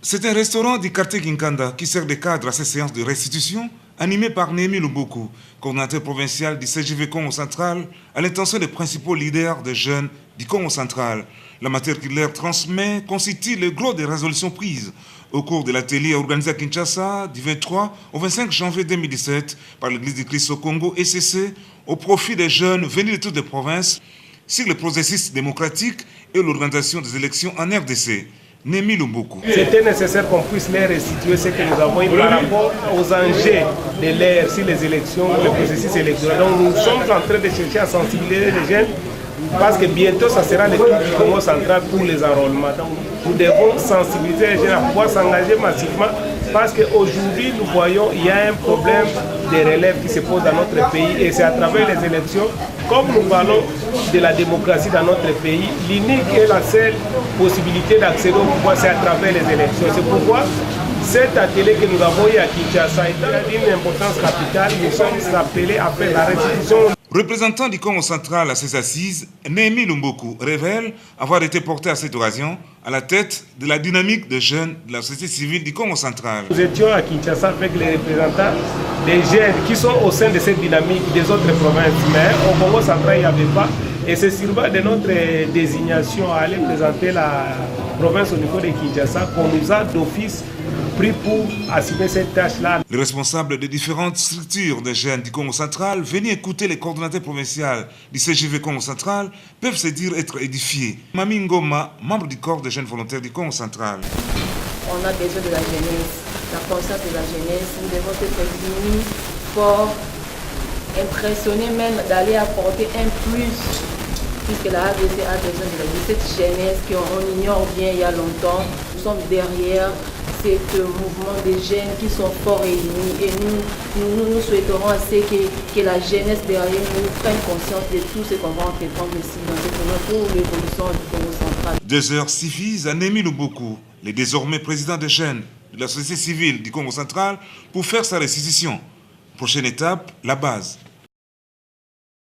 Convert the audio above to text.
C'est un restaurant du quartier Kinkanda qui sert de cadre à ces séances de restitution animées par Némi Luboku, coordinateur provincial du CGV Congo Central, à l'intention des principaux leaders des jeunes du Congo Central. La matière qu'il leur transmet constitue le gros des résolutions prises au cours de l'atelier organisé à Kinshasa du 23 au 25 janvier 2017 par l'Église du Christ au Congo ECC au profit des jeunes venus de toutes les provinces sur le processus démocratique et l'organisation des élections en RDC. Némi Luboku. C'était nécessaire qu'on puisse les restituer ce que nous avons eu par rapport aux enjeux de l'ère sur les élections, le processus électoral. Donc nous sommes en train de chercher à sensibiliser les jeunes parce que bientôt ça sera le tour du Congo central pour les enrôlements. Donc nous devons sensibiliser les jeunes à pouvoir s'engager massivement parce qu'aujourd'hui nous voyons qu'il y a un problème de relève qui se pose dans notre pays et c'est à travers les élections. Comme nous parlons de la démocratie dans notre pays, l'unique et la seule possibilité d'accéder au pouvoir, c'est à travers les élections. C'est pourquoi cet atelier que nous avons eu à Kinshasa est d'une importance capitale. Nous sommes appelés à faire la restitution. Représentant du Congo central à ces assises, Némi Luboku révèle avoir été porté à cette occasion à la tête de la dynamique des jeunes de la société civile du Congo central. Nous étions à Kinshasa avec les représentants des jeunes qui sont au sein de cette dynamique des autres provinces, mais au Congo central il n'y avait pas. Et c'est sur base de notre désignation à aller présenter la province au niveau de Kinshasa qu'on nous a d'office pris pour assumer cette tâche-là. Les responsables des différentes structures des jeunes du Congo central venus écouter les coordonnateurs provinciaux du CGV Congo central peuvent se dire être édifiés. Mami Ngoma, membre du corps des jeunes volontaires du Congo central. On a besoin de la jeunesse, la conscience de la jeunesse. Nous devons être unis, forts, impressionnés même d'aller apporter un plus. Puisque la RDC a besoin de cette jeunesse qu'on ignore bien il y a longtemps. Nous sommes derrière ce mouvement des jeunes qui sont forts et unis. Et nous souhaiterons assez que la jeunesse derrière nous prenne conscience de tout ce qu'on va entreprendre ici dans ce moment pour l'évolution du Congo central. 2 heures suffisent à Némi Luboku, le désormais président des jeunes de la société civile du Congo central, pour faire sa restitution. Prochaine étape, la base.